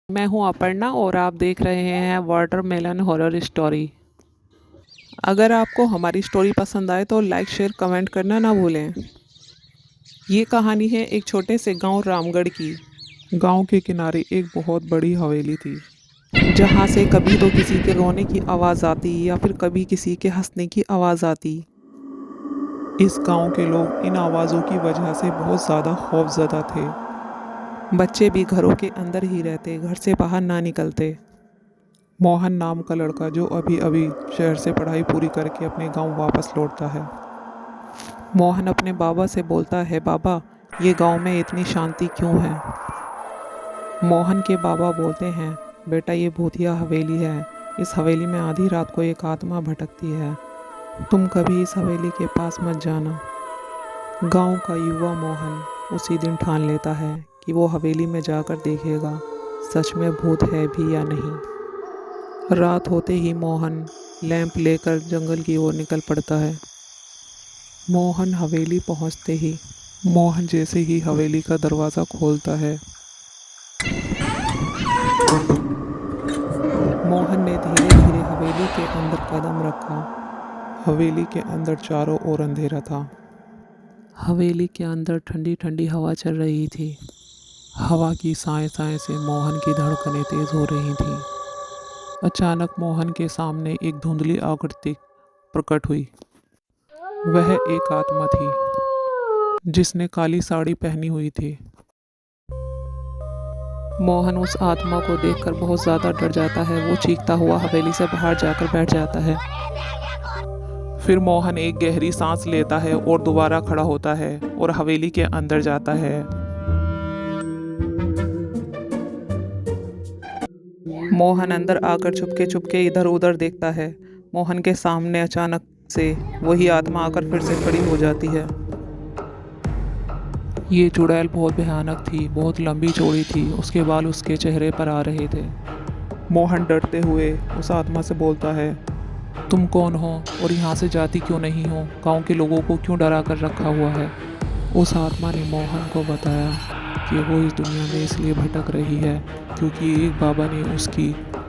मैं हूं अपर्णा और आप देख रहे हैं वाटरमेलन हॉरर स्टोरी। अगर आपको हमारी स्टोरी पसंद आए तो लाइक शेयर कमेंट करना ना भूलें। ये कहानी है एक छोटे से गांव रामगढ़ की। गांव के किनारे एक बहुत बड़ी हवेली थी, जहां से कभी तो किसी के रोने की आवाज़ आती या फिर कभी किसी के हंसने की आवाज़ आती। इस गांव के लोग इन आवाज़ों की वजह से बहुत ज़्यादा खौफज़दा थे। बच्चे भी घरों के अंदर ही रहते, घर से बाहर ना निकलते। मोहन नाम का लड़का जो अभी अभी शहर से पढ़ाई पूरी करके अपने गांव वापस लौटता है। मोहन अपने बाबा से बोलता है, बाबा ये गांव में इतनी शांति क्यों है। मोहन के बाबा बोलते हैं, बेटा ये भूतिया हवेली है। इस हवेली में आधी रात को एक आत्मा भटकती है। तुम कभी इस हवेली के पास मत जाना। गांव का युवा मोहन उसी दिन ठान लेता है कि वो हवेली में जाकर देखेगा सच में भूत है भी या नहीं। रात होते ही मोहन लैंप लेकर जंगल की ओर निकल पड़ता है। मोहन हवेली पहुंचते ही मोहन जैसे ही हवेली का दरवाज़ा खोलता है, मोहन ने धीरे धीरे हवेली के अंदर कदम रखा। हवेली के अंदर चारों ओर अंधेरा था। हवेली के अंदर ठंडी ठंडी हवा चल रही थी। हवा की साए साए से मोहन की धड़कनें तेज हो रही थीं। अचानक मोहन के सामने एक धुंधली आकृति प्रकट हुई। वह एक आत्मा थी जिसने काली साड़ी पहनी हुई थी। मोहन उस आत्मा को देखकर बहुत ज़्यादा डर जाता है। वो चीखता हुआ हवेली से बाहर जाकर बैठ जाता है। फिर मोहन एक गहरी सांस लेता है और दोबारा खड़ा होता है और हवेली के अंदर जाता है। मोहन अंदर आकर चुपके चुपके इधर उधर देखता है। मोहन के सामने अचानक से वही आत्मा आकर फिर से खड़ी हो जाती है। ये चुड़ैल बहुत भयानक थी, बहुत लंबी चौड़ी थी। उसके बाल उसके चेहरे पर आ रहे थे। मोहन डरते हुए उस आत्मा से बोलता है, तुम कौन हो और यहाँ से जाती क्यों नहीं हो? गांव के लोगों को क्यों डरा कर रखा हुआ है? उस आत्मा ने मोहन को बताया कि वो इस दुनिया में इसलिए भटक रही है क्योंकि एक बाबा ने उसकी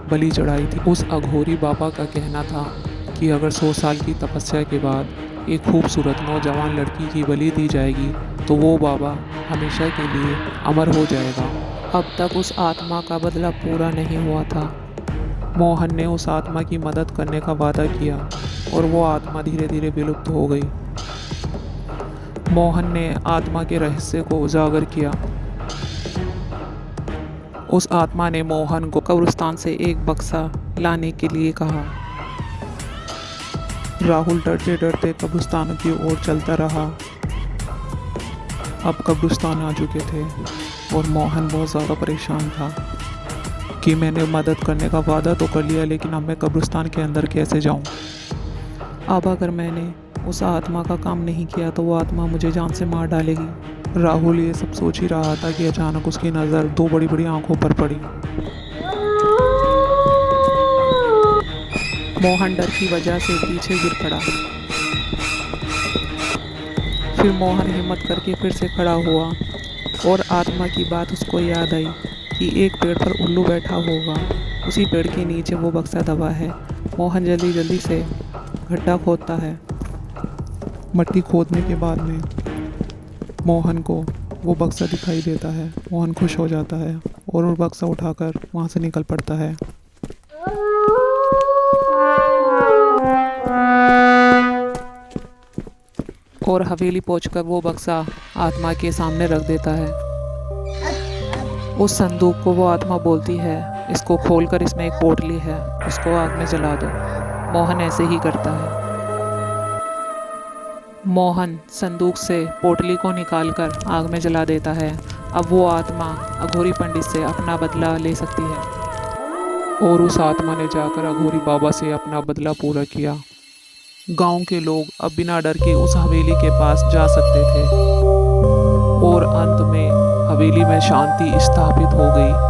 बलि चढ़ाई थी। उस अघोरी बाबा का कहना था कि अगर 100 साल की तपस्या के बाद एक खूबसूरत नौजवान लड़की की बलि दी जाएगी तो वो बाबा हमेशा के लिए अमर हो जाएगा। अब तक उस आत्मा का बदला पूरा नहीं हुआ था। मोहन ने उस आत्मा की मदद करने का वादा किया और वो आत्मा धीरे धीरे विलुप्त हो गई। मोहन ने आत्मा के रहस्य को उजागर किया। उस आत्मा ने मोहन को कब्रिस्तान से एक बक्सा लाने के लिए कहा। राहुल डरते डरते कब्रिस्तान की ओर चलता रहा। अब कब्रिस्तान आ चुके थे और मोहन बहुत ज़्यादा परेशान था कि मैंने मदद करने का वादा तो कर लिया, लेकिन अब मैं कब्रिस्तान के अंदर कैसे जाऊं? अब अगर मैंने उस आत्मा का काम नहीं किया तो वो आत्मा मुझे जान से मार डालेगी। राहुल ये सब सोच ही रहा था कि अचानक उसकी नज़र 2 बड़ी बड़ी आंखों पर पड़ी। मोहन डर की वजह से पीछे गिर पड़ा। फिर मोहन हिम्मत करके फिर से खड़ा हुआ और आत्मा की बात उसको याद आई कि एक पेड़ पर उल्लू बैठा होगा, उसी पेड़ के नीचे वो बक्सा दबा है। मोहन जल्दी जल्दी से गड्ढा खोदता है। मट्टी खोदने के बाद में मोहन को वो बक्सा दिखाई देता है। मोहन खुश हो जाता है और वो बक्सा उठाकर वहाँ से निकल पड़ता है। और हवेली पहुंचकर वो बक्सा आत्मा के सामने रख देता है। उस संदूक को वो आत्मा बोलती है, इसको खोलकर इसमें एक पोटली है, उसको आग में जला दो। मोहन ऐसे ही करता है। मोहन संदूक से पोटली को निकालकर आग में जला देता है। अब वो आत्मा अघोरी पंडित से अपना बदला ले सकती है। और उस आत्मा ने जाकर अघोरी बाबा से अपना बदला पूरा किया। गांव के लोग अब बिना डर के उस हवेली के पास जा सकते थे और अंत में हवेली में शांति स्थापित हो गई।